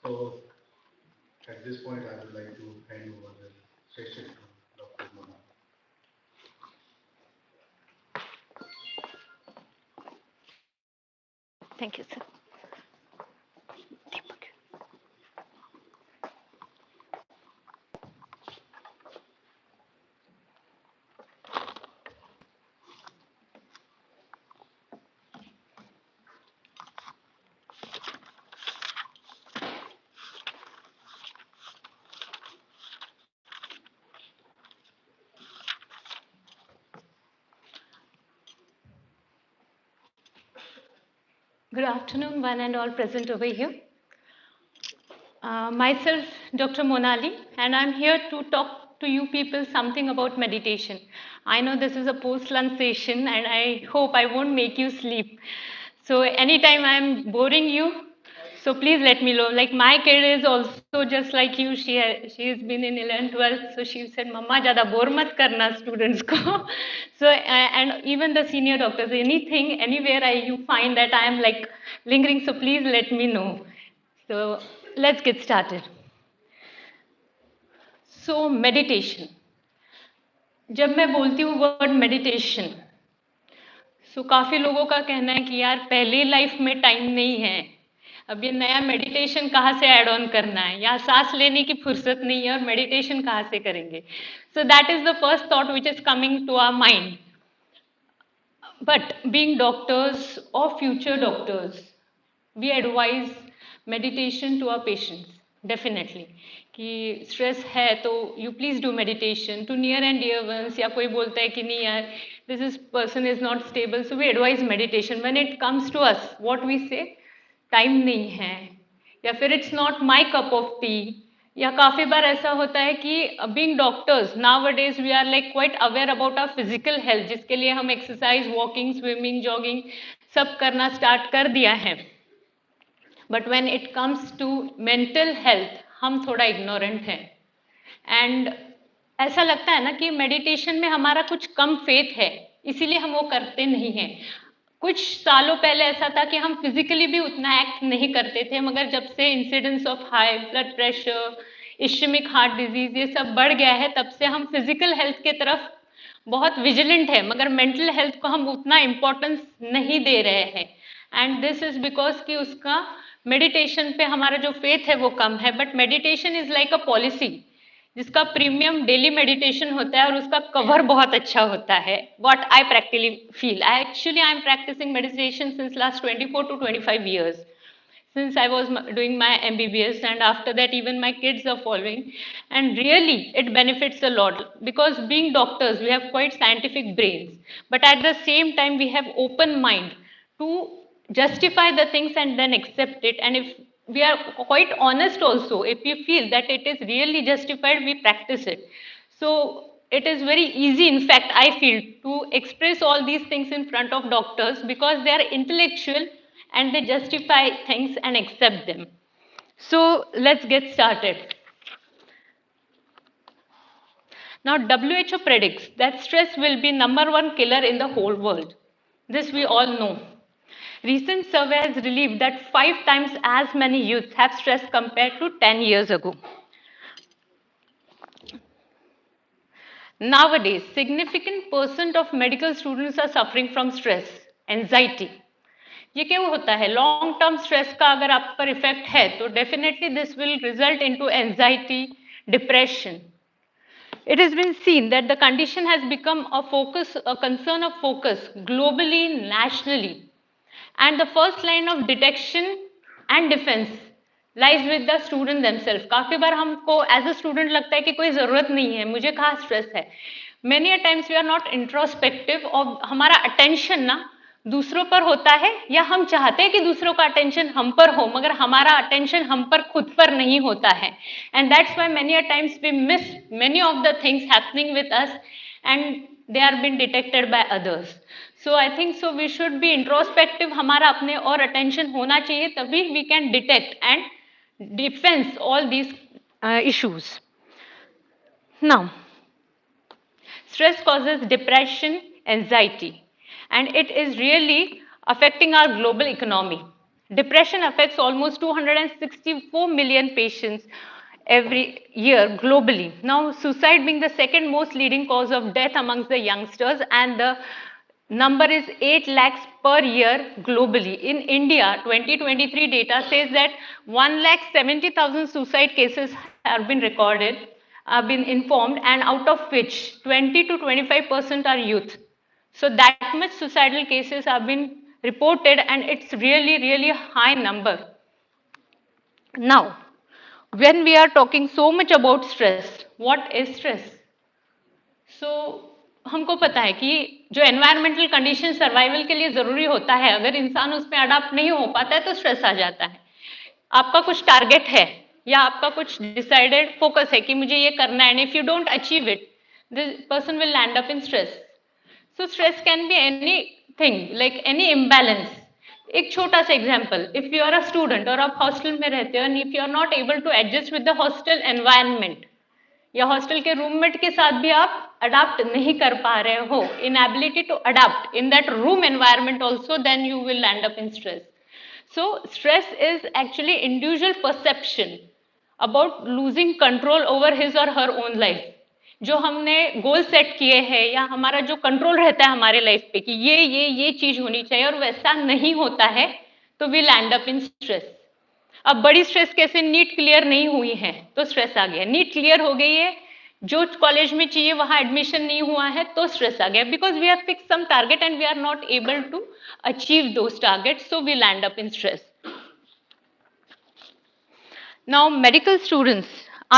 So at this point, I would like to hand over the session to Dr. Mona. Thank you, sir. Good afternoon, one and all present over here. Myself, Dr. Monali, and I'm here to talk to you people something about meditation. I know this is a post-lunch session, and I hope I won't make you sleep. So anytime I'm boring you, so please let me know. Like my kid is also just like you. She has been in 11th, 12th, so she said, "Mama, ज़्यादा bore मत करना students को." So and even the senior doctors, anything, anywhere you find that I am like lingering, so please let me know. So let's get started. So meditation. जब मैं बोलती हूँ word meditation, सो काफ़ी लोगों का कहना है कि यार पहले लाइफ में टाइम नहीं है, अब ये नया मेडिटेशन कहाँ से ऐड ऑन करना है, या सांस लेने की फुर्सत नहीं है और मेडिटेशन कहाँ से करेंगे. So that is the first thought which is coming to our mind. But being doctors or future doctors, we advise meditation to our patients, definitely. कि stress है तो you please do meditation. To near and dear ones, या कोई बोलता है कि नहीं यार, this is person is not stable, so we advise meditation. When it comes to us, what we say, time नहीं है, या फिर it's not my cup of tea, या काफ़ी बार ऐसा होता है कि being doctors nowadays we are like quite aware about our physical health, जिसके लिए हम एक्सरसाइज, वॉकिंग, स्विमिंग, जॉगिंग सब करना स्टार्ट कर दिया है. But when it comes to mental health हम थोड़ा इग्नोरेंट हैं. एंड ऐसा लगता है ना कि मेडिटेशन में हमारा कुछ कम फेथ है, इसीलिए हम वो करते नहीं हैं. कुछ सालों पहले ऐसा था कि हम फिजिकली भी उतना एक्ट नहीं करते थे, मगर जब से incidence of high blood pressure, ischemic heart disease ये सब बढ़ गया है, तब से हम फिजिकल हेल्थ के तरफ बहुत विजिलेंट है, मगर मेंटल हेल्थ को हम उतना इम्पोर्टेंस नहीं दे रहे हैं. एंड दिस इज बिकॉज कि उसका मेडिटेशन पे हमारा जो फेथ है वो कम है. But meditation is like a policy जिसका प्रीमियम डेली मेडिटेशन होता है और उसका कवर बहुत अच्छा होता है. What I practically feel, I am practising meditation since last 24 to 25 years, since I was doing my MBBS, and after that even my kids are following, and really it benefits a lot, because being doctors we have quite scientific brains, but at the same time we have open mind to justify the things and then accept it. And if we are quite honest also, if we feel that it is really justified, we practice it. So it is very easy, in fact I feel, to express all these things in front of doctors because they are intellectual and they justify things and accept them. So let's get started. Now WHO predicts that stress will be #1 killer in the whole world. This we all know. Recent survey has revealed that 5 times as many youths have stress compared to 10 years ago. Nowadays, significant percent of medical students are suffering from stress, anxiety. ये क्यों होता है? Long term stress का अगर आप पर effect है तो definitely this will result into anxiety, depression. It has been seen that the condition has become a concern of focus globally, nationally, and the first line of detection and defense lies with the student themselves. काफी बार हमको as a student लगता है कि कोई जरूरत नहीं है, मुझे कहाँ स्ट्रेस है. Many a times we are not introspective, और हमारा अटेंशन ना दूसरों पर होता है, या हम चाहते हैं कि दूसरों का अटेंशन हम पर हो, मगर हमारा अटेंशन हम पर खुद पर नहीं होता है. And that's why many a times we miss many of the things happening with us and they are been detected by others. So I think so we should be introspective, हमारा अपने और अटेंशन होना चाहिए, तभी we can detect and defence all these issues. Now stress causes depression, anxiety, and it is really affecting our global economy. Depression affects almost 264 million patients every year globally. Now, suicide being the second most leading cause of death amongst the youngsters, and the number is 8 lakhs per year globally. In India, 2023 data says that 1 lakh 70,000 suicide cases have been recorded, have been informed, and out of which 20 to 25% are youth. So that much suicidal cases have been reported, and it's really a high number. Now, when we are talking so much about stress, what is stress? So हमको पता है कि जो environmental condition survival के लिए जरूरी होता है, अगर इंसान उस पर अडाप्ट नहीं हो पाता है तो स्ट्रेस आ जाता है. आपका कुछ टारगेट है या आपका कुछ डिसाइडेड फोकस है कि मुझे ये करना है, and if you don't achieve it, the person will land up in stress. So stress can be anything, like any imbalance. एक छोटा सा example, if you are a student और आप हॉस्टल में रहते हो, and if you are not able to adjust with the hostel environment, या hostel के रूममेट के साथ भी आप अडाप्ट नहीं कर पा रहे हो, inability to adapt in that room environment also, then you will land up in stress. So stress is actually individual perception about losing control over his or her own life. जो हमने goal set किए हैं या हमारा जो control रहता है हमारे लाइफ पे कि ये चीज होनी चाहिए और वैसा नहीं होता है, तो we land up in stress. अब बड़ी स्ट्रेस कैसे, नीट क्लियर नहीं हुई है तो स्ट्रेस आ गया. नीट क्लियर हो गई है, जो कॉलेज में चाहिए वहां एडमिशन नहीं हुआ है तो स्ट्रेस आ गया, because we have fix some target and we are not able to achieve those targets, so we land up in stress. Now, medical students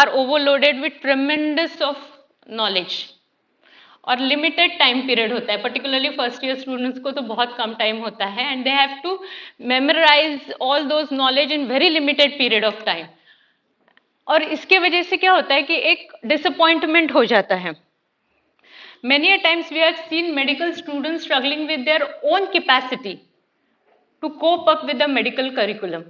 are overloaded with tremendous of knowledge, और limited time period होता है, particularly first year students को तो बहुत कम time होता है, and they have to memorise all those knowledge in very limited period of time. और इसके वजह से क्या होता है कि एक डिसअपॉइंटमेंट हो जाता है. Many a times we have seen medical students struggling with their own capacity to cope up with the medical curriculum.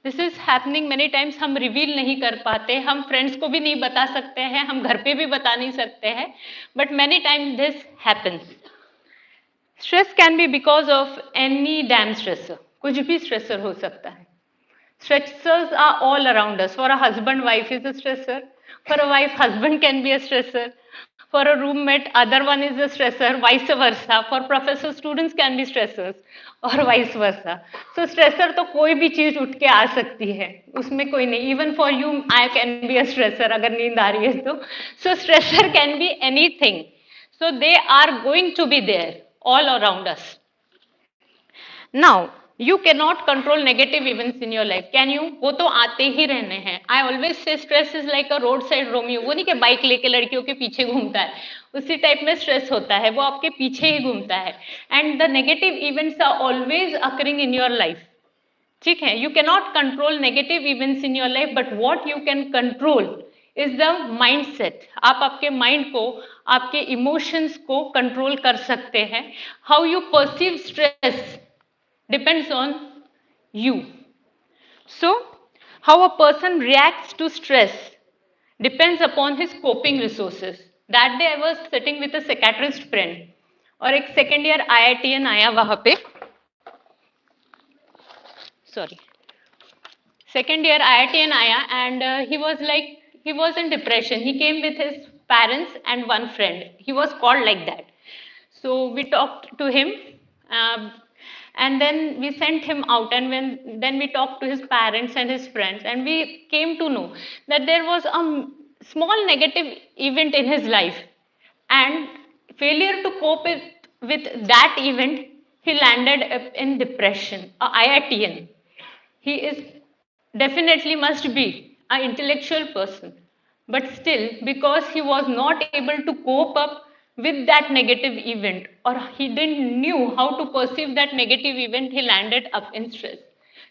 This is happening many times. हम रिवील नहीं कर पाते, हम फ्रेंड्स को भी नहीं बता सकते हैं, हम घर पे भी बता नहीं सकते हैं, but many times this happens. Stress can be because of any damn stressor. कुछ भी stressor हो सकता है. Stressors are all around us. For a husband, wife is a stressor. For a wife, husband can be a stressor. For a roommate, other one is a stressor, vice versa. For professor, students can be stressors, और vice versa. So stressor तो कोई भी चीज उठ के आ सकती है, उसमें कोई नहीं. Even for you, I can be a stressor अगर नींद आ रही है तो. So stressor can be anything. So they are going to be there all around us. Now, you cannot control negative events in your life, can you? वो तो आते ही रहने हैं. I always say stress is like a roadside Romeo. वो नहीं कि bike लेके लड़कियों के पीछे घूमता है, उसी टाइप में स्ट्रेस होता है, वो आपके पीछे ही घूमता है. And the negative events are always occurring in your life. ठीक है, you cannot control negative events in your life, but what you can control is the mind set. आप आपके माइंड को, आपके इमोशंस को कंट्रोल कर सकते हैं. How you perceive stress depends on you. So, how a person reacts to stress depends upon his coping resources. That day I was sitting with a psychiatrist friend, और एक second year IITN आया वहां पे, sorry, second year IITN आया, and he was in depression. He came with his parents and one friend. He was called like that. So we talked to him, um, and then we sent him out, and then we talked to his parents and his friends, and we came to know that there was a small negative event in his life, and failure to cope with that event, he landed up in depression. A IITN, he is definitely must be an intellectual person, but still, because he was not able to cope up with that negative event, or he didn't knew how to perceive that negative event, he landed up in stress,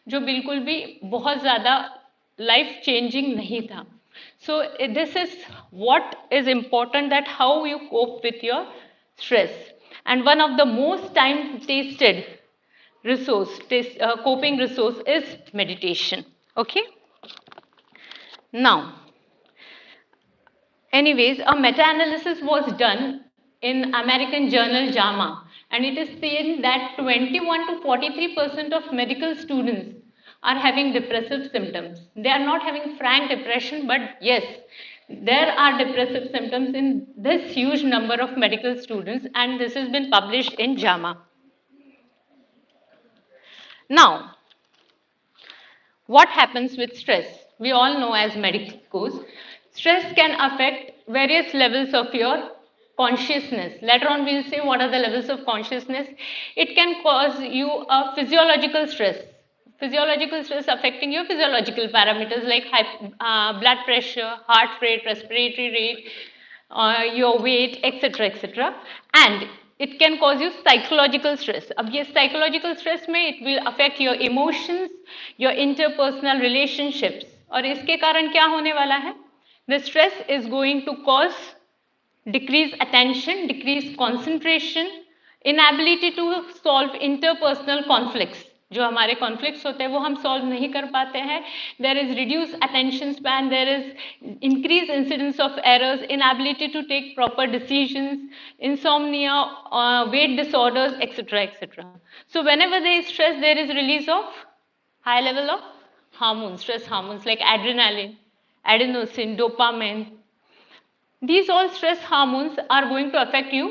जो बिल्कुल भी बहुत ज़्यादा life changing नहीं था. So this is what is important, that how you cope with your stress. And one of the most time tasted coping resource is meditation. Okay. Now, anyways, a meta-analysis was done in American journal JAMA, And it is seen that 21 to 43% of medical students are having depressive symptoms. They are not having frank depression, but yes, there are depressive symptoms in this huge number of medical students, and this has been published in JAMA. Now, what happens with stress? We all know as medicos, stress can affect various levels of your consciousness. Later on, we'll say what are the levels of consciousness. It can cause you a physiological stress. Physiological stress affecting your physiological parameters like blood pressure, heart rate, respiratory rate, your weight, etc., etc. And it can cause you psychological stress. अब ये psychological stress में it will affect your emotions, your interpersonal relationships. और इसके कारण क्या होने वाला है? The stress is going to cause decrease attention, decrease concentration, inability to solve interpersonal conflicts. जो हमारे कॉन्फ्लिक्ट्स होते हैं वो हम सॉल्व नहीं कर पाते हैं. There is reduce attention span, there is increase incidence of errors, inability to take proper decisions, insomnia, weight disorders, etc., etc. So whenever there is stress, there is release of high level of hormones, stress hormones like adrenaline, adenosine, dopamine. These all stress hormones are going to affect you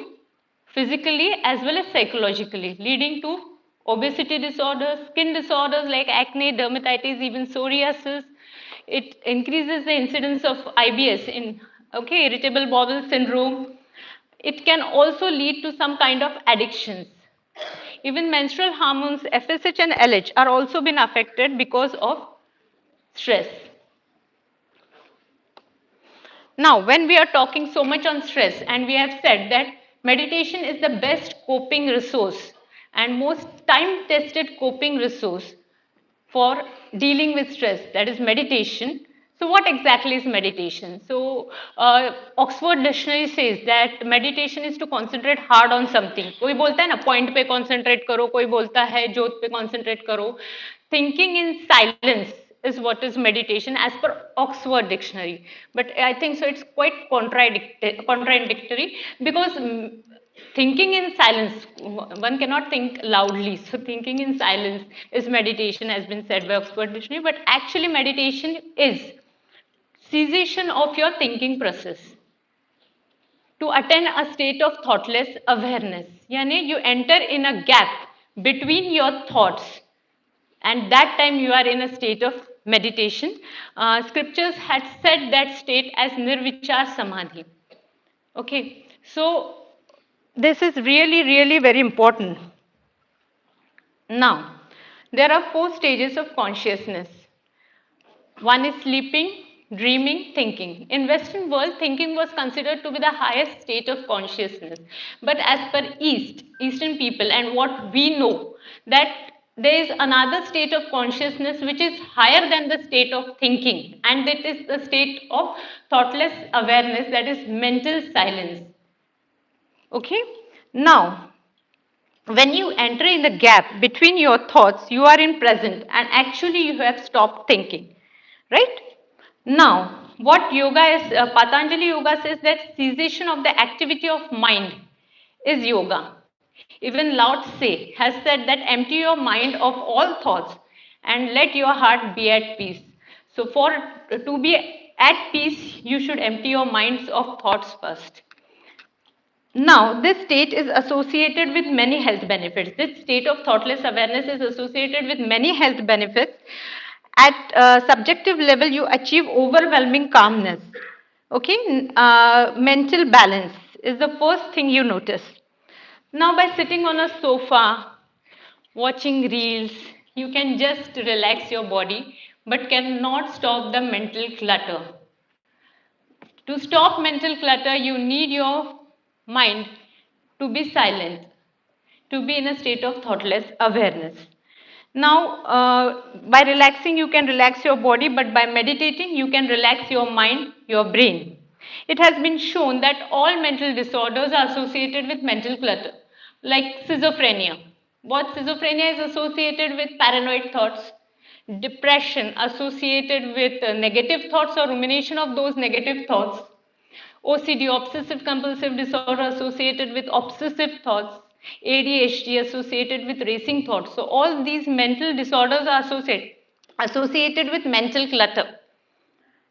physically as well as psychologically, leading to obesity disorders, skin disorders like acne, dermatitis, even psoriasis. It increases the incidence of IBS in irritable bowel syndrome. It can also lead to some kind of addictions. Even menstrual hormones FSH and LH are also been affected because of stress. Now, when we are talking so much on stress, and we have said that meditation is the best coping resource and most time tested coping resource for dealing with stress, that is meditation. So what exactly is meditation? So Oxford Dictionary says that meditation is to concentrate hard on something. कोई बोलता है ना point पे concentrate करो, कोई बोलता है ज्योत पे concentrate करो. Thinking in silence is what is meditation as per Oxford Dictionary. But I think so it's quite contradictory because thinking in silence, one cannot think loudly. So thinking in silence is meditation, has been said by Oxford Dictionary. But actually, meditation is cessation of your thinking process to attain a state of thoughtless awareness. Yani you enter in a gap between your thoughts, and that time you are in a state of meditation. Scriptures had said that state as nirvichar samadhi. Okay, so this is really, really very important. Now, there are 4 stages of consciousness. One is sleeping, dreaming, thinking. In Western world, thinking was considered to be the highest state of consciousness. But as per Eastern people and what we know, that there is another state of consciousness which is higher than the state of thinking, and that is the state of thoughtless awareness, that is mental silence. Okay? Now, when you enter in the gap between your thoughts, you are in present and actually you have stopped thinking, right? Now, what yoga is, Patanjali Yoga says that cessation of the activity of mind is yoga. Even Lao Tse has said that empty your mind of all thoughts and let your heart be at peace. So, for to be at peace, you should empty your minds of thoughts first. Now, this state is associated with many health benefits. This state of thoughtless awareness is associated with many health benefits. At subjective level, you achieve overwhelming calmness. Okay, mental balance is the first thing you notice. Now, by sitting on a sofa, watching reels, you can just relax your body, but cannot stop the mental clutter. To stop mental clutter, you need your mind to be silent, to be in a state of thoughtless awareness. Now, by relaxing, you can relax your body, but by meditating, you can relax your mind, your brain. It has been shown that all mental disorders are associated with mental clutter, like schizophrenia. What schizophrenia is associated with paranoid thoughts, depression associated with negative thoughts or rumination of those negative thoughts, OCD, obsessive compulsive disorder associated with obsessive thoughts, ADHD associated with racing thoughts. So all these mental disorders are associated with mental clutter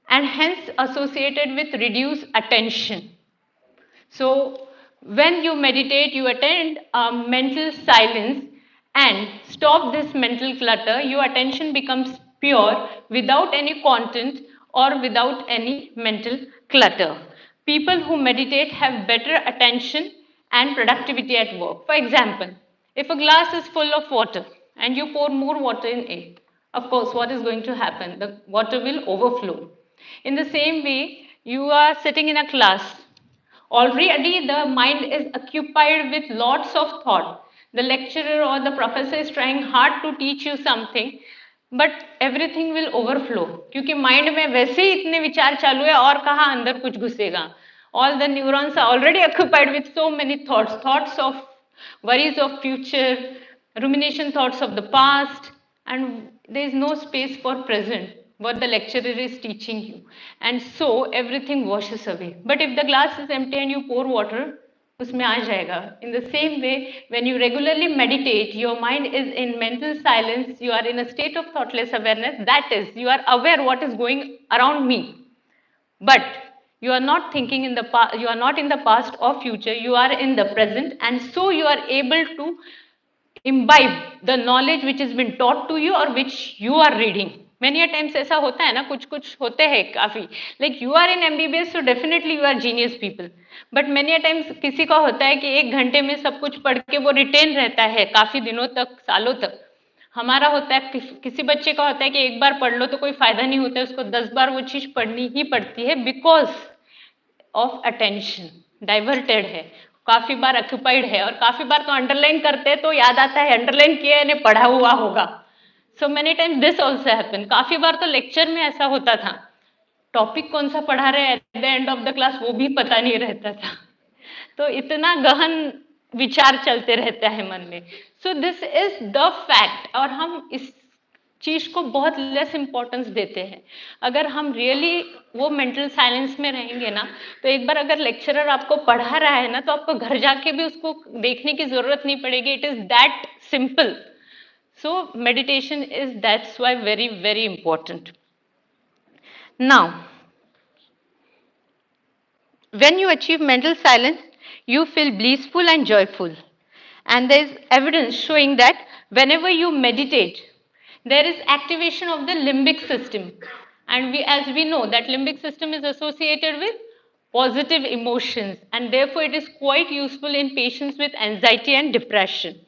and hence associated with reduced attention. So, when you meditate, you attend mental silence and stop this mental clutter. Your attention becomes pure without any content or without any mental clutter. People who meditate have better attention and productivity at work. For example, if a glass is full of water and you pour more water in it, of course, what is going to happen? The water will overflow. In the same way, you are sitting in a class. Already the mind is occupied with lots of thought. The lecturer or the professor is trying hard to teach you something, but everything will overflow क्योंकि mind में वैसे ही इतने विचार चालू है और कहाँ अंदर कुछ घुसेगा. All the neurons are already occupied with so many thoughts of worries of future, rumination thoughts of the past, and there is no space for present, what the lecturer is teaching you. And so everything washes away. But if the glass is empty and you pour water, उसमें आ जाएगा. In the same way, when you regularly meditate, your mind is in mental silence, you are in a state of thoughtless awareness, that is, you are aware what is going around me. But you are not thinking in the past, you are not in the past or future, you are in the present, and so you are able to imbibe the knowledge which has been taught to you or which you are reading. Many a times ऐसा होता है ना, कुछ कुछ होते हैं काफी, like you are in MBBS so definitely you are genius people, but many a times किसी का होता है कि 1 घंटे में सब कुछ पढ़ के वो रिटेन रहता है काफी दिनों तक, सालों तक. हमारा होता है किसी बच्चे का होता है कि एक बार पढ़ लो तो कोई फायदा नहीं होता है, उसको 10 बार वो चीज पढ़नी ही पड़ती है बिकॉज ऑफ अटेंशन डाइवर्टेड है, काफी बार ऑक्यूपाइड है, और काफी बार तो अंडरलाइन करते हैं तो याद आता है अंडरलाइन किया है, पढ़ा हुआ होगा. So many times this also happen. काफी बार तो लेक्चर में ऐसा होता था, टॉपिक कौन सा पढ़ा रहे at the end of the class वो भी पता नहीं रहता था. तो इतना गहन विचार चलते रहता है मन में. सो दिस इज द फैक्ट, और हम इस चीज को बहुत लेस इंपॉर्टेंस देते हैं. अगर हम रियली वो मेंटल साइलेंस में रहेंगे ना, तो एक बार अगर लेक्चरर आपको पढ़ा रहा है ना, तो आपको घर जाके भी उसको देखने की जरूरत नहीं पड़ेगी. It is that simple. So meditation is that's why very very important. Now when you achieve mental silence, you feel blissful and joyful. And there is evidence showing that whenever you meditate, there is activation of the limbic system. And as we know, that limbic system is associated with positive emotions, and therefore it is quite useful in patients with anxiety and depression.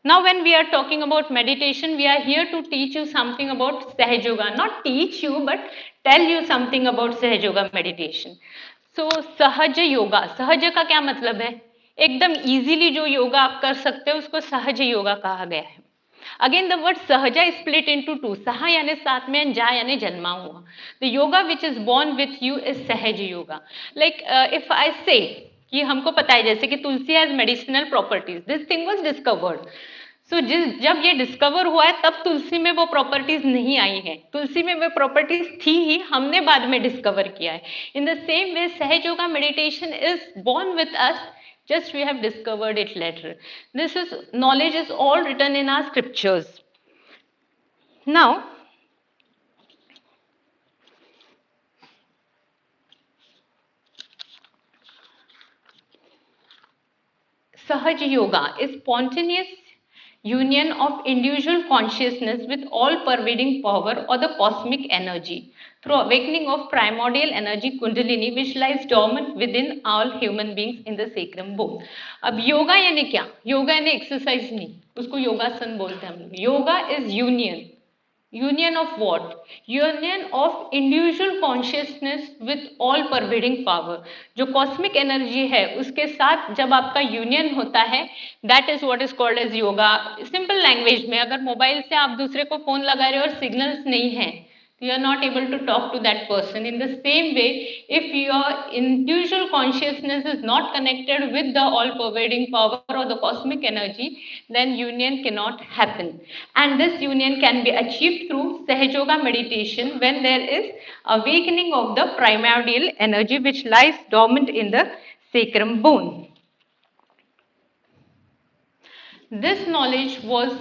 Now, when we are talking about meditation, we are here to teach you something about Sahaja Yoga. Not teach you, but tell you something about Sahaja Yoga meditation. So, Sahaja Yoga. Sahaja का क्या मतलब है? एकदम easily जो योगा आप कर सकते हो उसको सहज योगा कहा गया है. Again, the word Sahaja is split into two. Saha यानी साथ में, Ja यानी जन्मा हुआ. The yoga which is born with you is Sahaja Yoga. Like if I say कि हमको पता है जैसे कि tulsi has medicinal properties, this thing was discovered. So जब ये डिस्कवर हुआ है तब तुलसी में वो प्रॉपर्टीज नहीं आई है. तुलसी में वो प्रॉपर्टीज थी ही, हमने बाद में डिस्कवर किया है. In the same way Sahaj yoga meditation is born with us, just we have discovered it later. This is knowledge is all written in our scriptures. Now Sahaj Yoga is spontaneous union of individual consciousness with all pervading power or the cosmic energy through awakening of primordial energy Kundalini which lies dormant within all human beings in the sacrum bone. अब योगा यानी क्या? योगा यानी exercise नहीं, उसको योगासन बोलते हैं हम लोग. Yoga is union. Union of what? Union of individual consciousness with all pervading power. जो कॉस्मिक एनर्जी है उसके साथ जब आपका यूनियन होता है, that is what is called as yoga. Simple language में, अगर मोबाइल से आप दूसरे को फोन लगा रहे हो और सिग्नल्स नहीं है, you are not able to talk to that person. In the same way, if your individual consciousness is not connected with the all pervading power or the cosmic energy, then union cannot happen. And this union can be achieved through Sahaja Yoga meditation when there is awakening of the primordial energy which lies dormant in the sacrum bone. This knowledge was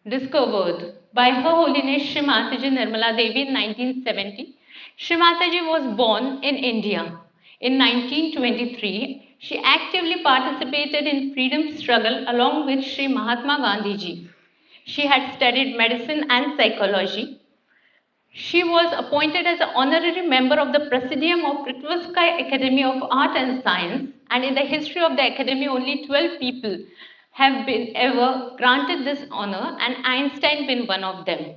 discovered by Her Holiness Shri Mataji Nirmala Devi in 1970. Shri Mataji was born in India in 1923. She actively participated in freedom struggle along with Shri Mahatma Gandhi ji. She had studied medicine and psychology. She was appointed as an honorary member of the Presidium of Prithvisky Academy of Art and Science, and in the history of the academy, only 12 people have been ever granted this honor, and Einstein been one of them.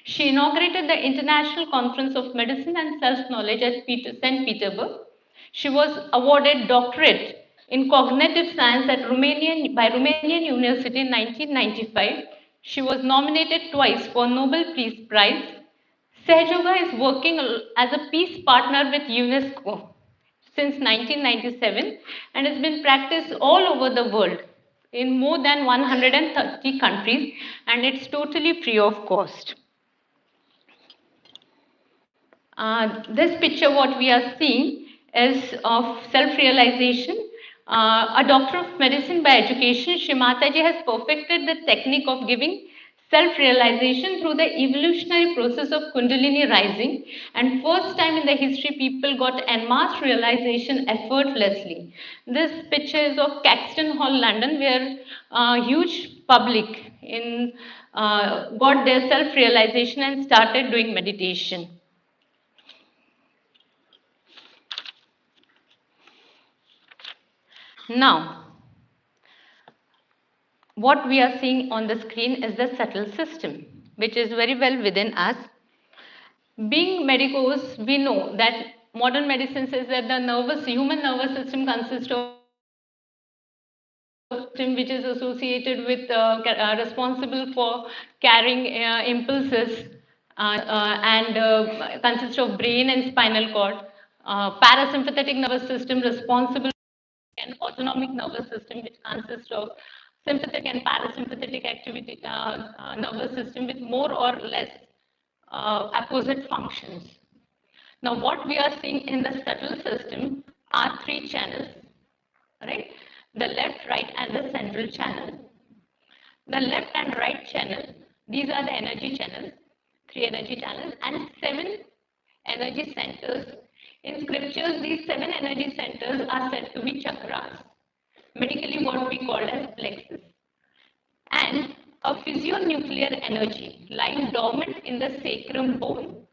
She inaugurated the International Conference of Medicine and Self-Knowledge at St. Petersburg. She was awarded doctorate in cognitive science by Romanian University in 1995. She was nominated twice for Nobel Peace Prize. Sahaja is working as a peace partner with UNESCO since 1997 and has been practiced all over the world in more than 130 countries, and it's totally free of cost. This picture, what we are seeing is of self-realization. A doctor of medicine by education, Shri Mataji has perfected the technique of giving self-realization through the evolutionary process of Kundalini rising. And first time in the history, people got en masse realization effortlessly. This picture is of Caxton Hall, London, where huge public got their self-realization and started doing meditation. Now, what we are seeing on the screen is the subtle system, which is very well within us. Being medicos, we know that modern medicine says that the human nervous system consists of system which is associated with responsible for carrying impulses and consists of brain and spinal cord. Parasympathetic nervous system responsible and autonomic nervous system, which consists of sympathetic and parasympathetic activity nervous system with more or less opposite functions. Now, what we are seeing in the subtle system are three channels, right? The left, right, and the central channel. The left and right channel, these are the energy channels, three energy channels, and seven energy centers. In scriptures, these seven energy centers are said to be chakras, medically what we call as plexus, and a physionuclear energy lying dormant in the sacrum bone.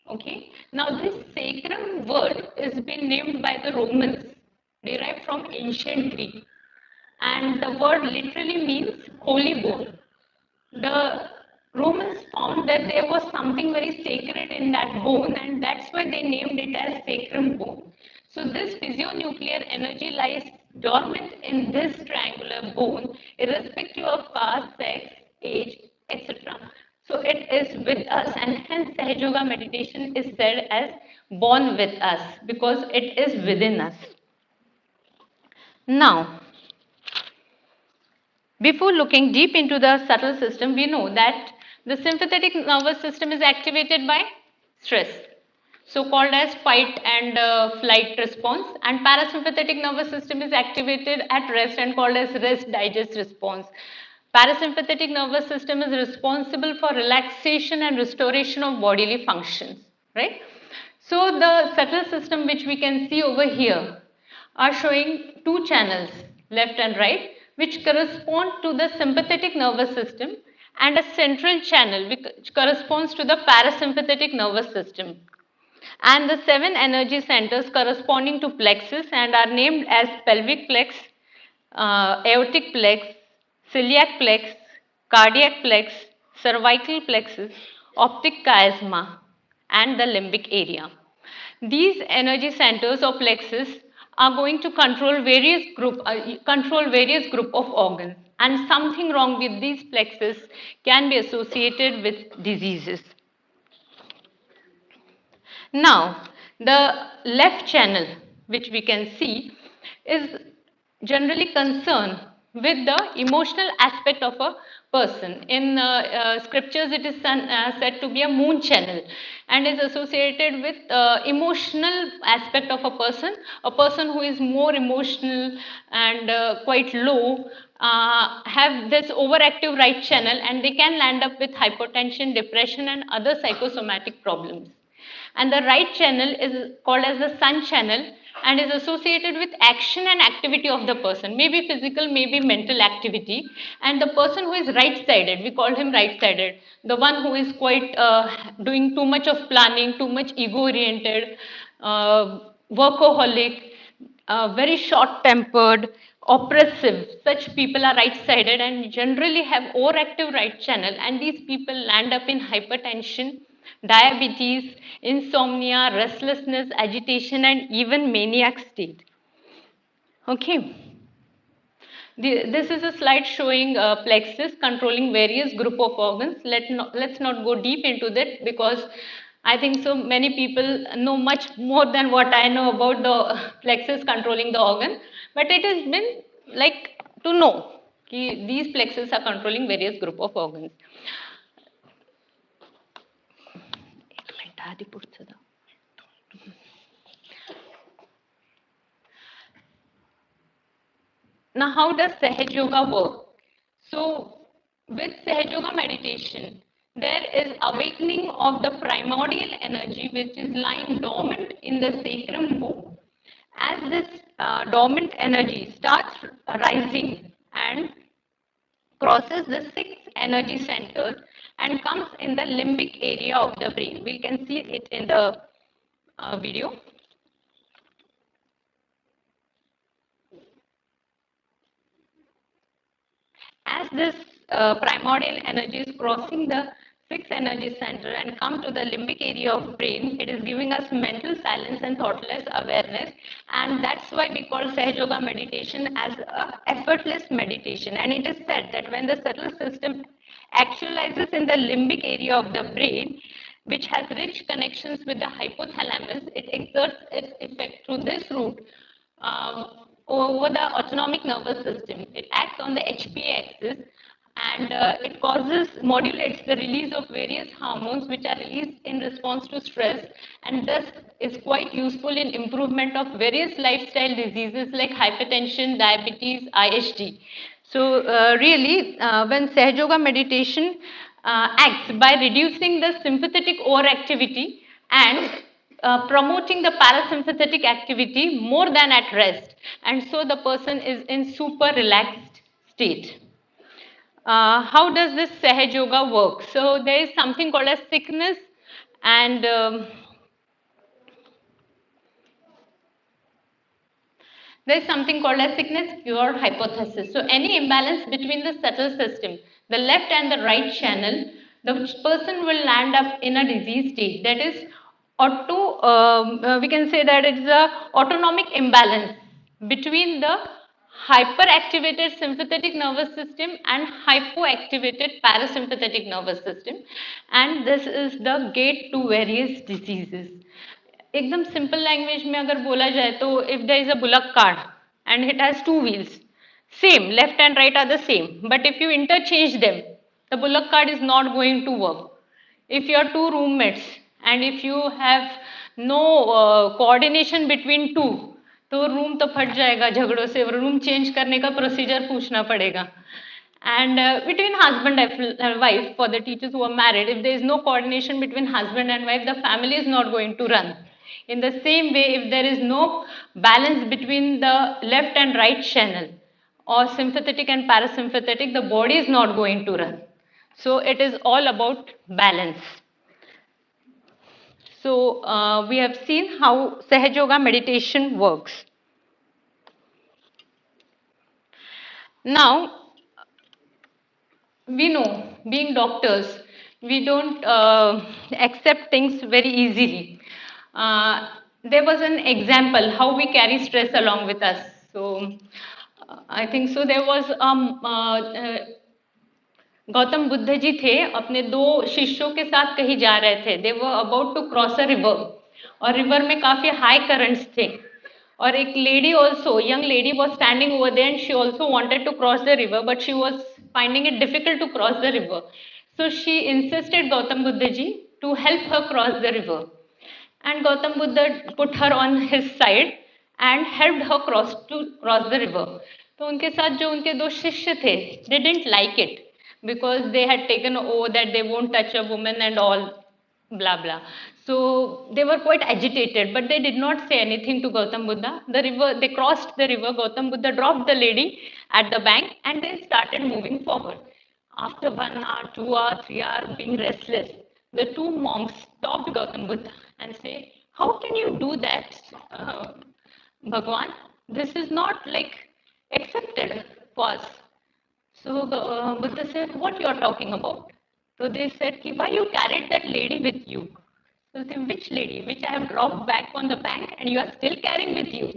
Okay, now this sacrum word is been named by the Romans, derived from ancient Greek, and the word literally means holy bone. The Romans found that there was something very sacred in that bone, and that's why they named it as sacrum bone. So this physionuclear energy lies dormant in this triangular bone, irrespective of caste, sex, age, etc. So it is with us, and hence Sahaja Yoga meditation is said as born with us because it is within us. Now, before looking deep into the subtle system, we know that the sympathetic nervous system is activated by stress, so called as fight and flight response, and parasympathetic nervous system is activated at rest and called as rest digest response. Parasympathetic nervous system is responsible for relaxation and restoration of bodily functions, right? So the subtle system which we can see over here are showing two channels, left and right, which correspond to the sympathetic nervous system, and a central channel which corresponds to the parasympathetic nervous system. And the seven energy centers corresponding to plexus and are named as pelvic plex, aortic plex, celiac plex, cardiac plex, cervical plexus, optic chiasma, and the limbic area. These energy centers or plexus are going to control various group of organs, and something wrong with these plexus can be associated with diseases. Now, the left channel, which we can see, is generally concerned with the emotional aspect of a person. In scriptures, it is said to be a moon channel and is associated with emotional aspect of a person who is more emotional and quite low have this overactive right channel, and they can land up with hypertension, depression, and other psychosomatic problems. And the right channel is called as the sun channel and is associated with action and activity of the person, maybe physical, maybe mental activity. And the person who is right sided, we call him right sided, the one who is quite doing too much of planning, too much ego oriented, workaholic, very short tempered, oppressive. Such people are right sided and generally have overactive right channel, and these people land up in hypertension, diabetes, insomnia, restlessness, agitation, and even maniac state. Okay. This is a slide showing plexus controlling various group of organs. Let's not go deep into that because I think so many people know much more than what I know about the plexus controlling the organ. But it has been like to know कि these plexus are controlling various group of organs. एक minute आधी पुढचं दाव. Now, how does Sahaj Yoga work? So, with Sahaj Yoga meditation, there is awakening of the primordial energy which is lying dormant in the sacrum bone. As this dormant energy starts rising and crosses the six energy centers and comes in the limbic area of the brain. We can see it in the video. As this primordial energy is crossing the sixth energy center and come to the limbic area of brain, it is giving us mental silence and thoughtless awareness, and that's why we call Sahaja Yoga meditation as a effortless meditation. And it is said that when the subtle system actualizes in the limbic area of the brain, which has rich connections with the hypothalamus, it exerts its effect through this route over the autonomic nervous system. It acts on the HPA axis and it modulates the release of various hormones which are released in response to stress, and thus is quite useful in improvement of various lifestyle diseases like hypertension, diabetes, ISD. So really, when Sahaja Yoga meditation acts by reducing the sympathetic overactivity and promoting the parasympathetic activity more than at rest, and so the person is in super relaxed state. How does this Sahaj Yoga work? So there is something called as sickness and there is something called as sickness cure hypothesis. So any imbalance between the subtle system, the left and the right channel, the person will land up in a disease state. That is we can say that it is a autonomic imbalance between the hyperactivated sympathetic nervous system and hypoactivated parasympathetic nervous system, and this is the gate to various diseases. एकदम simple language में अगर बोला जाए तो if there is a bullock cart and it has two wheels, same left and right are the same, but if you interchange them, the bullock cart is not going to work. If you are two roommates and if you have no coordination between two, तो room तो फट जाएगा झगड़ों से, room change करने का procedure पूछना पड़ेगा. And between husband and wife, for the teachers who are married, if there is no coordination between husband and wife, the family is not going to run. In the same way, if there is no balance between the left and right channel or sympathetic and parasympathetic, the body is not going to run. So it is all about balance. So we have seen how Sahaja Yoga meditation works. Now, we know, being doctors, we don't accept things very easily. There was an example how we carry stress along with us. So I think so. There was Gautam Buddha ji थे, अपने दो शिष्यों के साथ कहीं जा रहे थे. They were about to cross a river और रिवर में काफी हाई करंट्स थे. और एक lady also, young lady was standing over there and she also wanted to cross the river, but she was finding it difficult to cross the river. So she insisted Gautam Buddha ji to help her cross the river. And Gautam Buddha put her on his side and helped her cross the river. तो उनके साथ जो उनके दो शिष्य थे, they didn't like it because they had taken an oath that they won't touch a woman and all blah blah. So they were quite agitated, but they did not say anything to Gautam Buddha. The river, they crossed the river. Gautam Buddha dropped the lady at the bank and they started moving forward. After 1 hour, 2 hour, 3 hour, being restless, the two monks stopped Gautam Buddha and say, "How can you do that, Bhagwan? This is not like accepted for us." So Buddha said, "What you are talking about?" So they said, "Ki, why you carried that lady with you?" So they said, "Which lady? Which I have dropped back on the bank and you are still carrying with you?"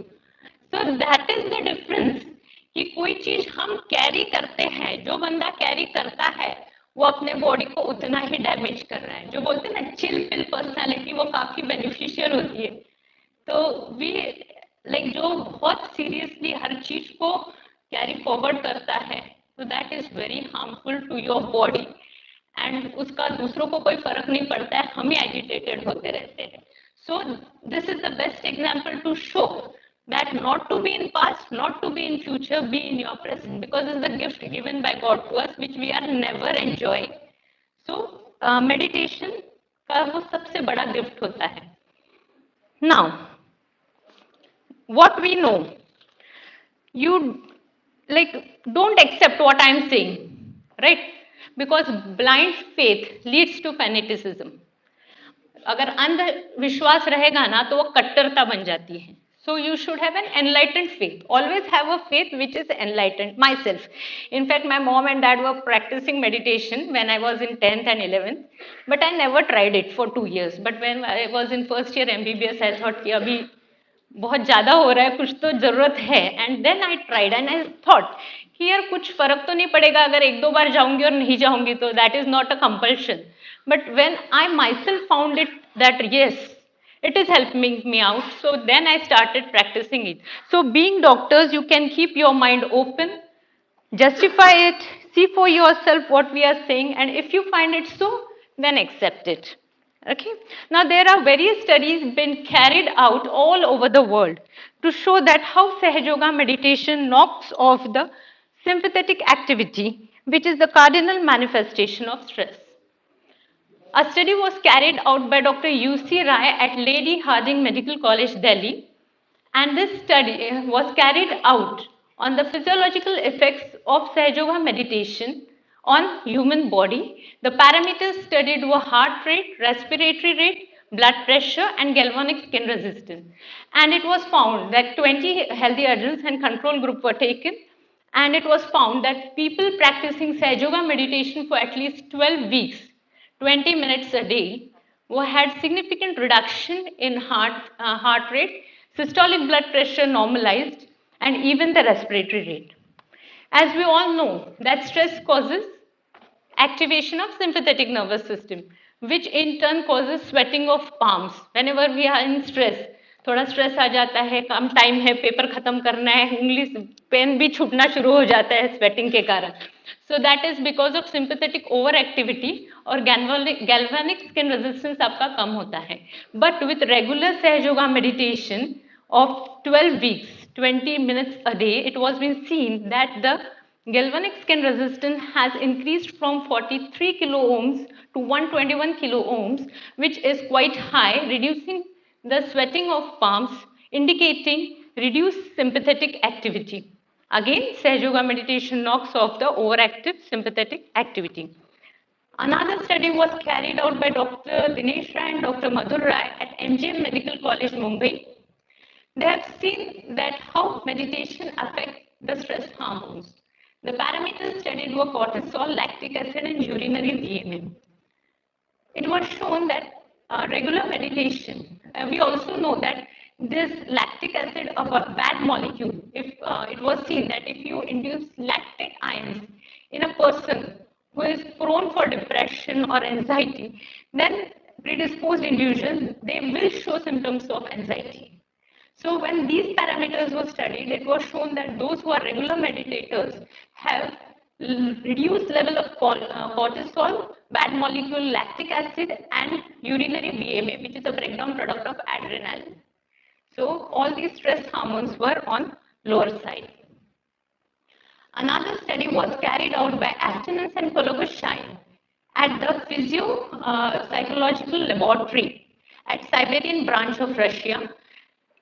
So that is the difference. कि कोई चीज हम carry करते हैं, जो बंदा carry करता है वो अपने बॉडी को उतना ही डैमेज कर रहा है. जो बोलते हैं ना चिल पिल पर्सनालिटी, वो काफी बेनिफिशियल होती है. तो वी लाइक जो बहुत सीरियसली हर चीज को कैरी फॉरवर्ड करता है, तो that is very harmful to your body. And उसका दूसरों को कोई फर्क नहीं पड़ता है, हम ही एजिटेटेड होते रहते हैं. So this is the best example to show that not to be in past, not to be in future, be in your present, because it's a gift given by God to us which we are never enjoying. So meditation का वो सबसे बड़ा gift होता है. Now what we know, you like don't accept what I am saying, right? Because blind faith leads to fanaticism. अगर अंधविश्वास रहेगा ना तो वो कट्टरता बन जाती है. So you should have an enlightened faith. Always have a faith which is enlightened. Myself, in fact, my mom and dad were practicing meditation when I was in 10th and 11th, but I never tried it for 2 years. But when I was in first year MBBS, I thought कि अभी बहुत ज़्यादा हो रहा है, कुछ तो ज़रूरत है. And then I tried and I thought कि यार कुछ फर्क तो नहीं पड़ेगा अगर एक दो बार जाऊंगी और नहीं जाऊंगी तो. That is not a compulsion. But when I my self found it that yes it is helping me out, so then I started practicing it. So being doctors, you can keep your mind open, justify it, see for yourself what we are saying, and if you find it so, then accept it. Okay. Now there are various studies been carried out all over the world to show that how Sahaja meditation knocks off the sympathetic activity, which is the cardinal manifestation of stress. A study was carried out by Dr. U.C. Rai at Lady Harding Medical College, Delhi, and this study was carried out on the physiological effects of Sahaja meditation on human body. The parameters studied were heart rate, respiratory rate, blood pressure, and galvanic skin resistance. And it was found that 20 healthy adults and control group were taken, and it was found that people practicing Sahaja meditation for at least 12 weeks, 20 minutes a day, who had significant reduction in heart rate, systolic blood pressure normalized, and even the respiratory rate. As we all know, that stress causes activation of sympathetic nervous system, which in turn causes sweating of palms. Whenever we are in stress, थोड़ा stress आ जाता है, कम time है, paper खत्म करना है, उंगली pen भी छूटना शुरू हो जाता है स्वेटिंग के कारण. So that is because of sympathetic overactivity और galvanic skin resistance आपका कम होता है. But with regular Sahaja meditation of 12 weeks, 20 minutes a day, it was been seen that the galvanic skin resistance has increased from 43 kilo ohms to 121 kilo ohms, which is quite high, reducing the sweating of palms, indicating reduced sympathetic activity. Again, Sahaja meditation knocks off the overactive sympathetic activity. Another study was carried out by Dr. Dinesh Rai and Dr. Madhur Rai at MGM Medical College, Mumbai. They have seen that how meditation affects the stress hormones. The parameters studied were cortisol, lactic acid, and urinary VMM. It was shown that regular meditation, we also know that this lactic acid of a bad molecule, if it was seen that if you induce lactic ions in a person who is prone for depression or anxiety, then predisposed individuals, they will show symptoms of anxiety. So when these parameters were studied, it was shown that those who are regular meditators have reduced level of cortisol, bad molecule lactic acid, and urinary VMA, which is a breakdown product of adrenaline. So all these stress hormones were on lower side. Another study was carried out by Afternoons and Pologoshine at the Physio Psychological Laboratory at Siberian branch of Russia.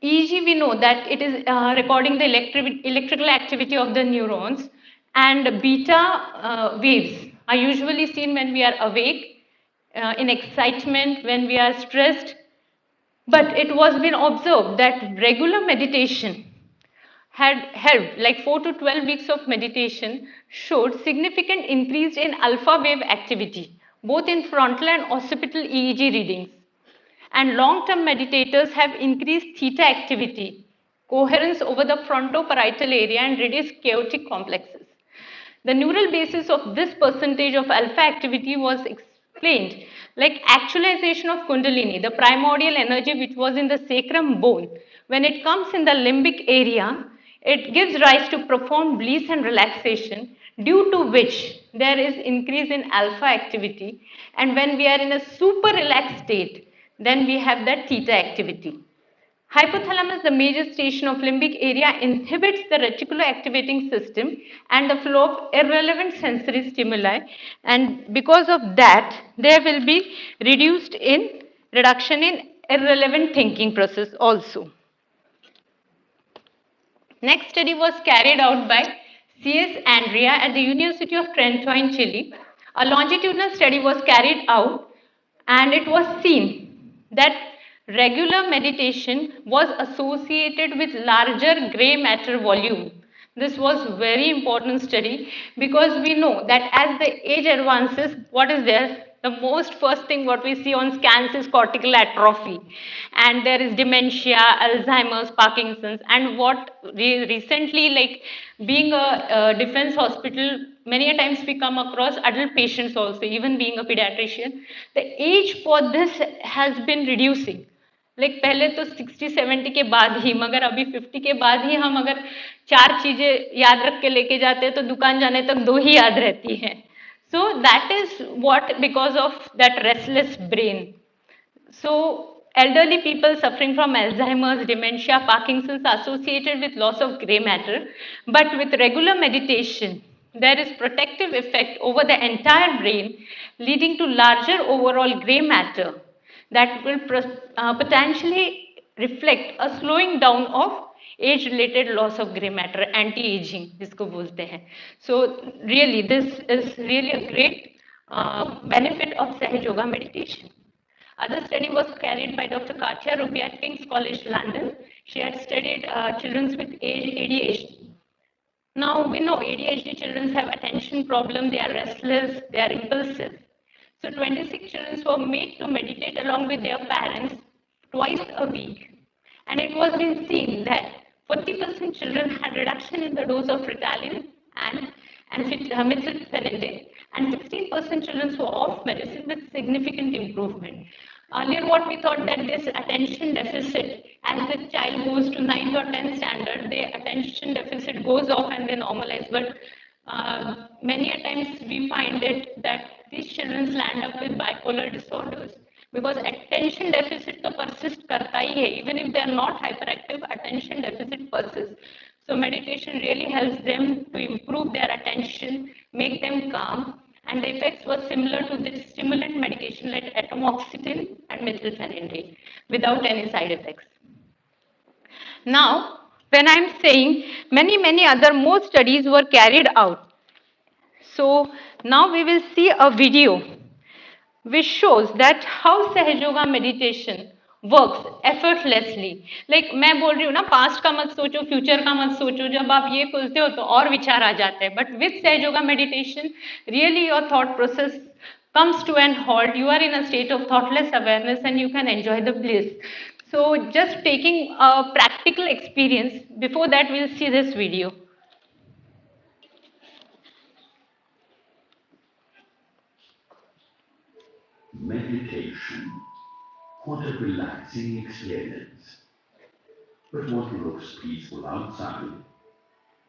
EEG, we know that it is recording the electrical activity of the neurons, and beta waves are usually seen when we are awake, in excitement, when we are stressed. But it was been observed that regular meditation had helped, like 4 to 12 weeks of meditation showed significant increase in alpha wave activity, both in frontal and occipital EEG readings. And long-term meditators have increased theta activity, coherence over the frontoparietal area, and reduced chaotic complexes. The neural basis of this percentage of alpha activity was explained like actualization of Kundalini, the primordial energy which was in the sacrum bone. When it comes in the limbic area, it gives rise to profound bliss and relaxation, due to which there is increase in alpha activity. And when we are in a super relaxed state, then we have that theta activity. Hypothalamus, the major station of limbic area, inhibits the reticular activating system and the flow of irrelevant sensory stimuli, and because of that, there will be reduction in irrelevant thinking process also. Next study was carried out by C.S. Andrea at the University of Trento in Chile. A longitudinal study was carried out, and it was seen that regular meditation was associated with larger gray matter volume. This was very important study because we know that as the age advances, what is there? The most first thing what we see on scans is cortical atrophy, and there is dementia, Alzheimer's, Parkinson's, and what recently, like being a defense hospital, many a times we come across adult patients also, even being a pediatrician, the age for this has been reducing. Like पहले तो 60-70 के बाद ही, मगर अभी 50 के बाद ही हम अगर चार चीजें याद रख के लेके जाते हैं तो दुकान जाने तक दो ही याद रहती हैं. So that is what, because of that restless brain. So, elderly people suffering from Alzheimer's, dementia, Parkinson's are associated with loss of gray matter, but with regular meditation, there is protective effect over the entire brain, leading to larger overall gray matter that will potentially reflect a slowing down of age related loss of gray matter, anti aging जिसको बोलते हैं. So really this is really a great benefit of Sahaja Yoga meditation. Other study was carried by Dr. Katya Ruby at King's College London. She had studied children with ADHD. Now we know ADHD children have attention problem, they are restless, they are impulsive. So 26 children were made to meditate along with their parents twice a week. And it was been seen that 40% children had reduction in the dose of Ritalin and methylphenidate, and 16% children were off medicine with significant improvement. Earlier, what we thought that this attention deficit, as the child goes to 9th or 10th standard, the attention deficit goes off and they normalize. But many a times we find it that these children land up with bipolar disorders because attention deficit to persist karta hi hai. Even if they are not hyperactive, attention deficit persists. So meditation really helps them to improve their attention, make them calm, and the effects were similar to the stimulant medication like atomoxetine and methylphenidate without any side effects. Now, when I'm saying many other more studies were carried out. So now we will see a video which shows that how Sahaja Yoga meditation works effortlessly. Like मैं बोल रही हूँ ना, past का मत सोचो, future का मत सोचो, जब आप ये बोलते हो तो और विचार आ जाते हैं. But with Sahaja Yoga meditation, really your thought process comes to an halt. You are in a state of thoughtless awareness and you can enjoy the bliss. So just taking a practical experience, before that we'll see this video. Meditation. What a relaxing experience. But what looks peaceful outside,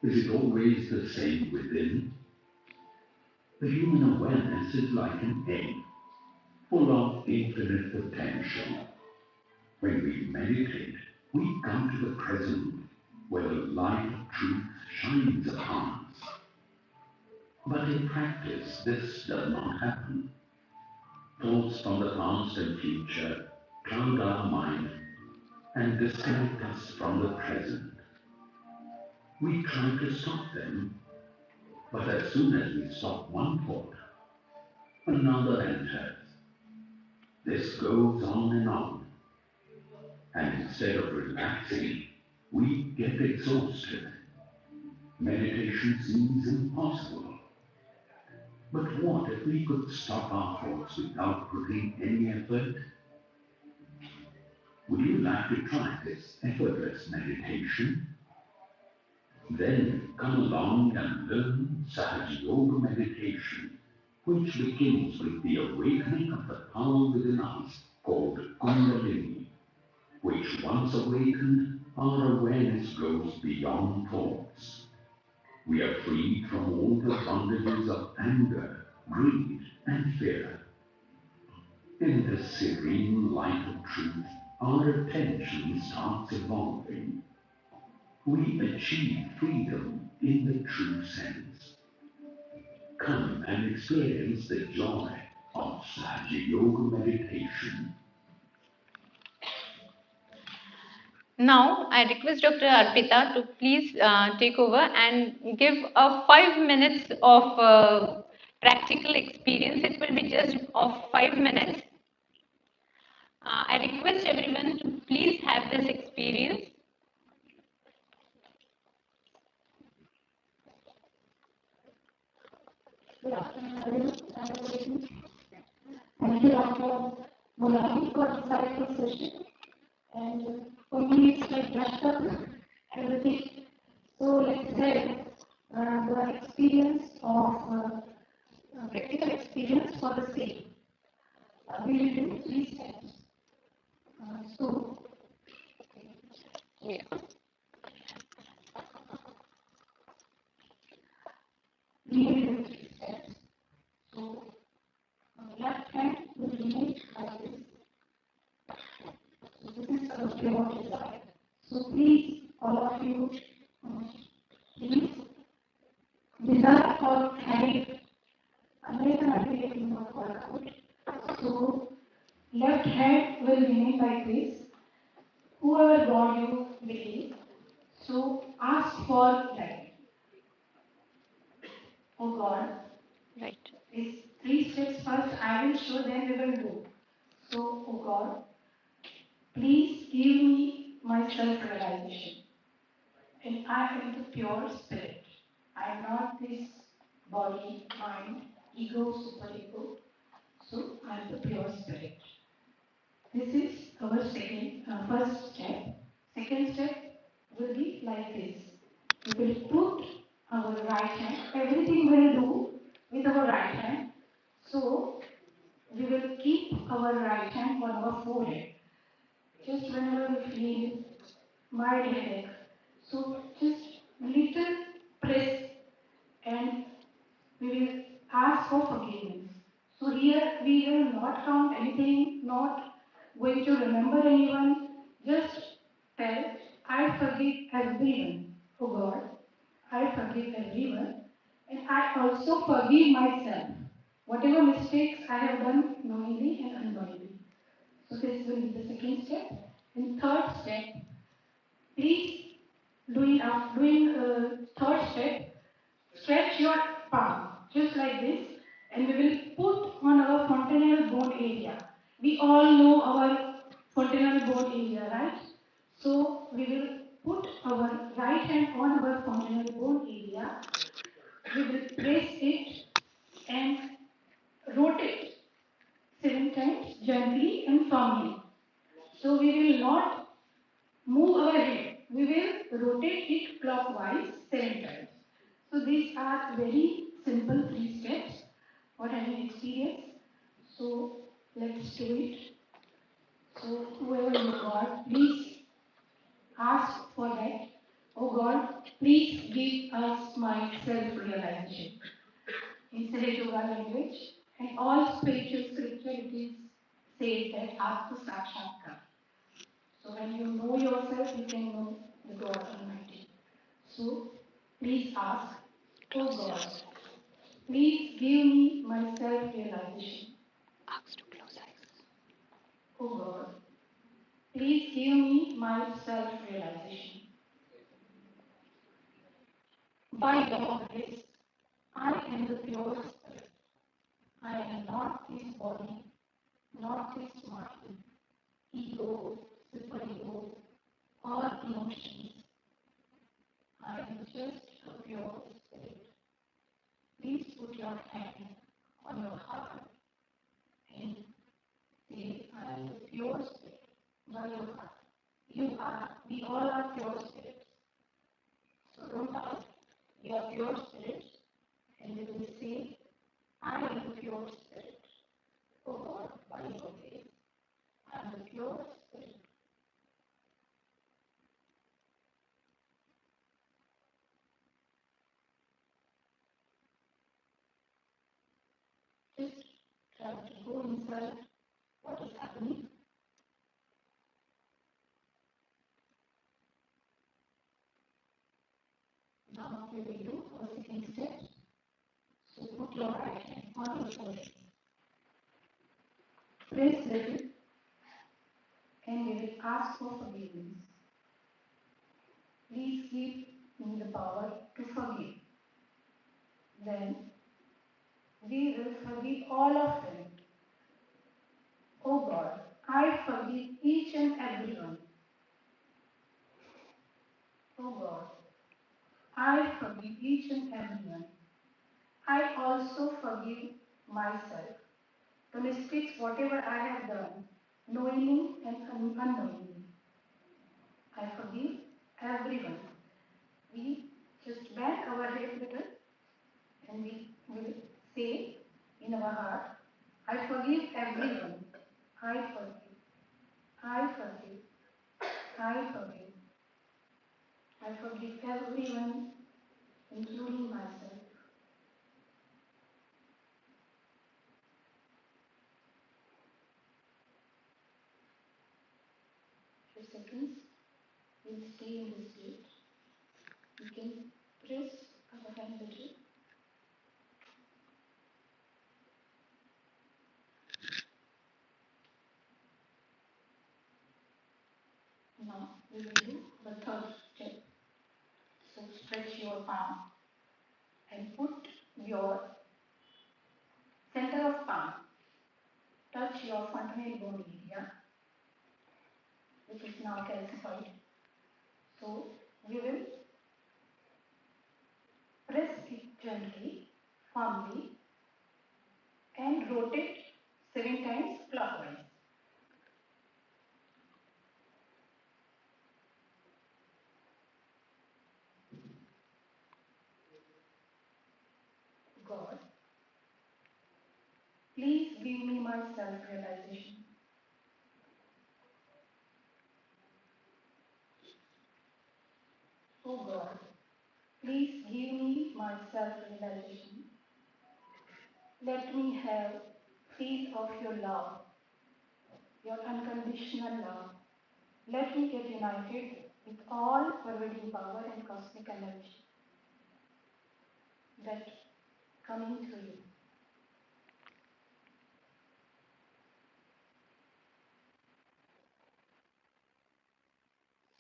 is it always the same within? The human awareness is like an egg, full of infinite potential. When we meditate, we come to the present, where the light of truth shines upon us. But in practice, this does not happen. Thoughts from the past and future cloud our mind and disconnect us from the present. We try to stop them, but as soon as we stop one thought, another enters. This goes on, and instead of relaxing, we get exhausted. Meditation seems impossible. But what if we could stop our thoughts without putting any effort? Would you like to try this effortless meditation? Then come along and learn Sahaja Yoga meditation, which begins with the awakening of the power within us called Kundalini, which once awakened, our awareness goes beyond thoughts. We are freed from all the bondages of anger, greed, and fear. In the serene light of truth, our attention starts evolving. We achieve freedom in the true sense. Come and experience the joy of Sahaja Yoga meditation. Now, I request Dr. Arpita to please take over and give a 5 minutes of practical experience. It will be just of 5 minutes. I request everyone to please have this experience. Thank you, Dr. Mulani, for the insightful session. And for me, it's like brushed up everything. So let's say the experience of practical experience for the same. We will do 3 steps. So Yeah. we will do 3 steps. So left hand will remain like this. So this is the pure desire. So please, all of you, please desire for having American affiliate of workout. So left hand will remain like this. Whoever God you believe, so ask for that. Oh God, Right. these 3 steps first I will show, then we will do. So, oh God, please give me my self-realization. And I am the pure spirit. I am not this body, mind, ego, superego. So I am the pure spirit. This is our first step. Second step will be like this. We will put our right hand, everything we will do with our right hand. So we will keep our right hand on our forehead. Just whenever we feel mild headache, so just little press and we will ask for forgiveness. So here we will not count anything, not going to remember anyone, just tell, I forgive everyone, oh God, I forgive everyone, and I also forgive myself. Whatever mistakes I have done knowingly and unknowingly. So this will be the second step. And third step, please doing third step, stretch your palm just like this, and we will put on our fontanelle bone area. We all know our fontanelle bone area, right? So we will put our right hand on our fontanelle bone area. We will press it and rotate 7 times gently and firmly. So we will not move our head. We will rotate it clockwise 7 times. So these are very simple 3 steps for having experience. So let's do it. So whoever you God, please ask for that. Oh God, please give us my self-realization. In Sahaja Yoga language and all spiritual scripturities says that Atma Sakshatkar. So when you know yourself, you can know the God Almighty. So please ask, oh God, Please give me my self-realization. Ask to close eyes. Oh God, please give me my self-realization. By your grace, I am the pure spirit. I am not this body, not this mind, ego, superego, or emotions. I am just a pure spirit. Please put your hand on your heart and say, I am the pure spirit by your heart. We all are pure spirits. So don't ask, you are pure spirit, and you will say, I am the pure spirit. Oh God, by your grace, I am the pure spirit. Just try to go inside what is happening. Now we will do a second step. So put your right hand on your forehead. Press little and we will ask for forgiveness. Please give me the power to forgive. Then we will forgive all of them. Oh God, I forgive each and every one. Oh God, I forgive each and every one. I also forgive myself. The mistakes, whatever I have done, knowingly and unknowingly. I forgive everyone. We just bend our head little and we will say in our heart, I forgive everyone. I forgive. I forgive. I forgive. I forgive everyone, including myself. Few seconds, we'll stay in this state. We can press our hand a little. Now we will do the third step. So stretch your palm and put your center of palm, touch your fundamental bone area, which is now calcified. So we will press it gently, firmly, and rotate 7 times clockwise. God, please give me my self-realization. Oh God, please give me my self-realization. Let me have faith of your love, your unconditional love. Let me get united with all pervading power and cosmic energy that coming through you.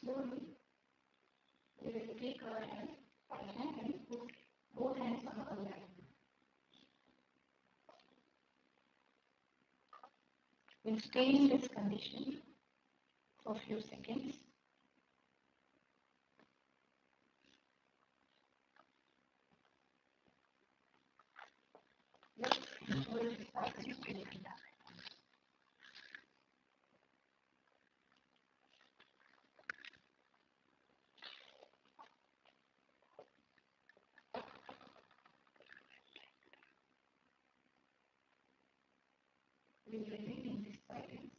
Slowly, we will take our hand and put both hands on our lap. We'll stay in this condition for a few seconds. Let's enjoy this silence together. We'll remain in this silence.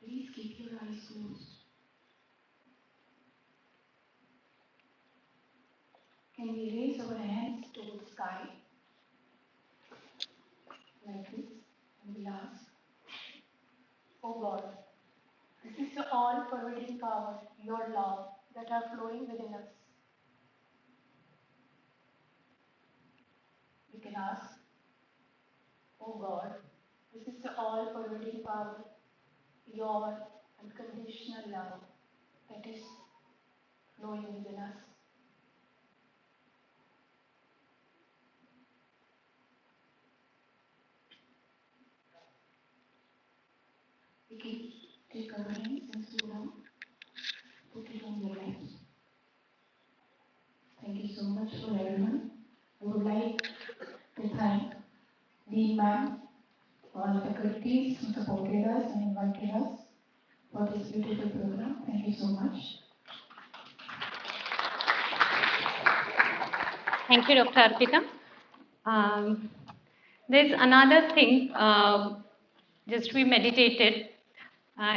Please keep your eyes closed. Can we raise our hands towards sky like this? And we'll ask, oh God, this is the all-pervading power, your love that are flowing within us. We can ask, oh God, this is the all-pervading power, your unconditional love that is flowing within us. We can take our hands and slow down, put it on your laps. Thank you so much for everyone. I would like to thank the ma'am, all faculties who supported us and invited us for this beautiful program. Thank you so much. Thank you, Dr. Arpita. There's another thing, just we meditated.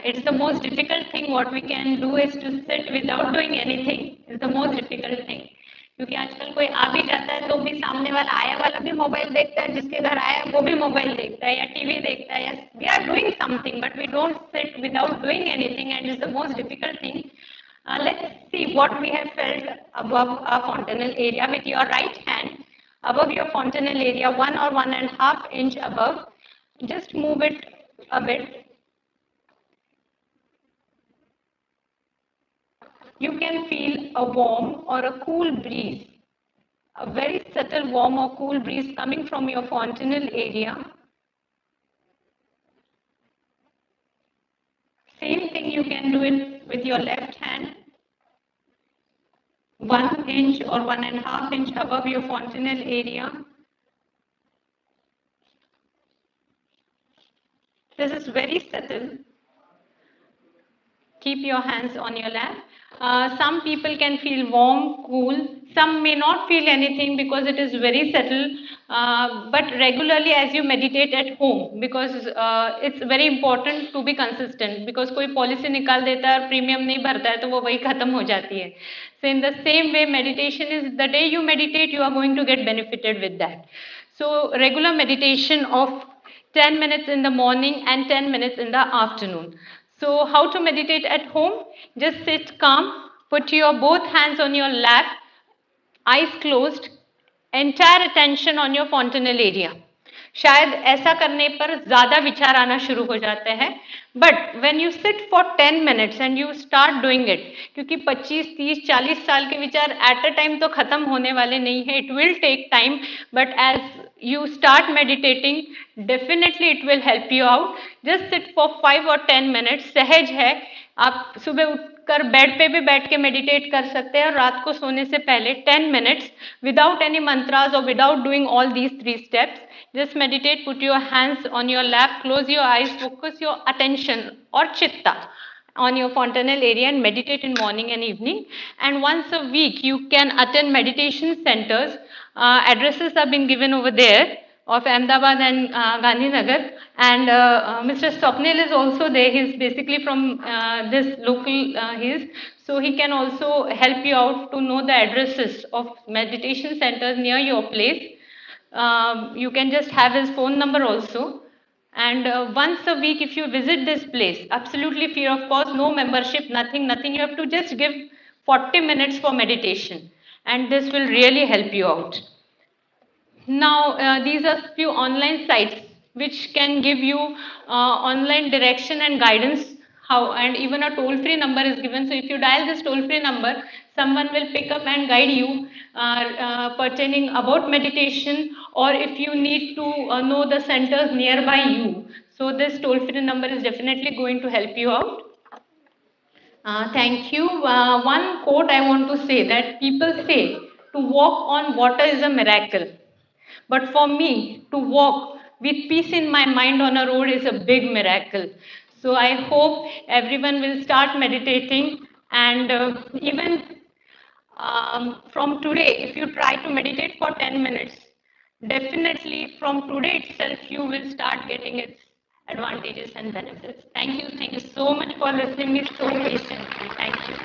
It's the most difficult thing what we can do is to sit without doing anything. It's the most difficult thing. क्योंकि आजकल कोई आ भी जाता है तो भी सामने वाला आया वाला भी मोबाइल देखता है, जिसके घर आया वो भी मोबाइल देखता है या टीवी देखता है, या we are doing something but we don't sit without doing anything and is the most difficult thing. Let's see what we have felt above our fontanel area with your right hand above your fontanel area, 1 or 1.5 inch above. Just move it a bit. You can feel a warm or a cool breeze, a very subtle warm or cool breeze coming from your fontanel area. Same thing you can do it with your left hand, 1 inch or 1.5 inch above your fontanel area. This is very subtle. Keep your hands on your lap. Some people can feel warm, cool. Some may not feel anything because it is very subtle. But regularly as you meditate at home, because it's very important to be consistent. Because कोई policy निकाल देता है और premium नहीं भरता है तो वो वही खत्म हो जाती है. So in the same way, meditation is the day you meditate, you are going to get benefited with that. So regular meditation of 10 minutes in the morning and 10 minutes in the afternoon. So how to meditate at home? Just sit calm, put your both hands on your lap, eyes closed, entire attention on your fontanel area. शायद ऐसा करने पर ज़्यादा विचार आना शुरू हो जाते हैं, but when you sit for 10 minutes and you start doing it, क्योंकि 25, 30, 40 साल के विचार एट अ टाइम तो खत्म होने वाले नहीं है, it will take time, but as you start meditating, definitely it will help you out. Just sit for 5 or 10 minutes. सहज है, आप सुबह कर बेड पे भी बैठ के मेडिटेट कर सकते हैं, और रात को सोने से पहले 10 मिनट्स विदाउट एनी मंत्रास और without doing all these 3 steps, just meditate, put your hands on your lap, close your eyes, focus your attention or chitta on your fontanel area and meditate in morning and evening. And once a week you can attend meditation centers. Addresses have been given over there of Ahmedabad and Gandhinagar, and Mr. Swapnil is also there. He's basically from this local hills, so he can also help you out to know the addresses of meditation centers near your place. You can just have his phone number also. And once a week, if you visit this place, absolutely free of cost, no membership, nothing, nothing. You have to just give 40 minutes for meditation, and this will really help you out. Now, these are few online sites which can give you online direction and guidance. How, and even a toll-free number is given. So if you dial this toll-free number, someone will pick up and guide you pertaining about meditation, or if you need to know the centers nearby you. So this toll-free number is definitely going to help you out. Thank you. One quote I want to say, that people say to walk on water is a miracle. But for me, to walk with peace in my mind on a road is a big miracle. So I hope everyone will start meditating, and even from today, if you try to meditate for 10 minutes, definitely from today itself, you will start getting its advantages and benefits. Thank you. Thank you so much for listening me so patiently. Thank you.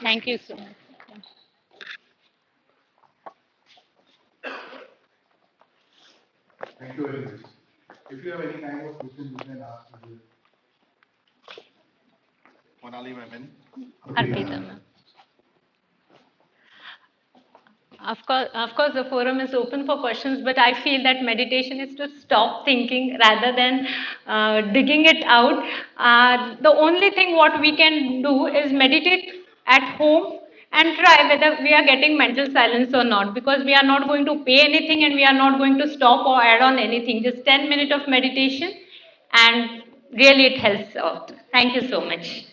Thank you so much. Thank you very much. If you have any kind of question, you can ask to the Monali women. Arpita, ma'am. Of course, the forum is open for questions, but I feel that meditation is to stop thinking rather than digging it out. The only thing what we can do is meditate at home and try whether we are getting mental silence or not, because we are not going to pay anything and we are not going to stop or add on anything. Just 10 minutes of meditation, and really it helps out. Thank you so much.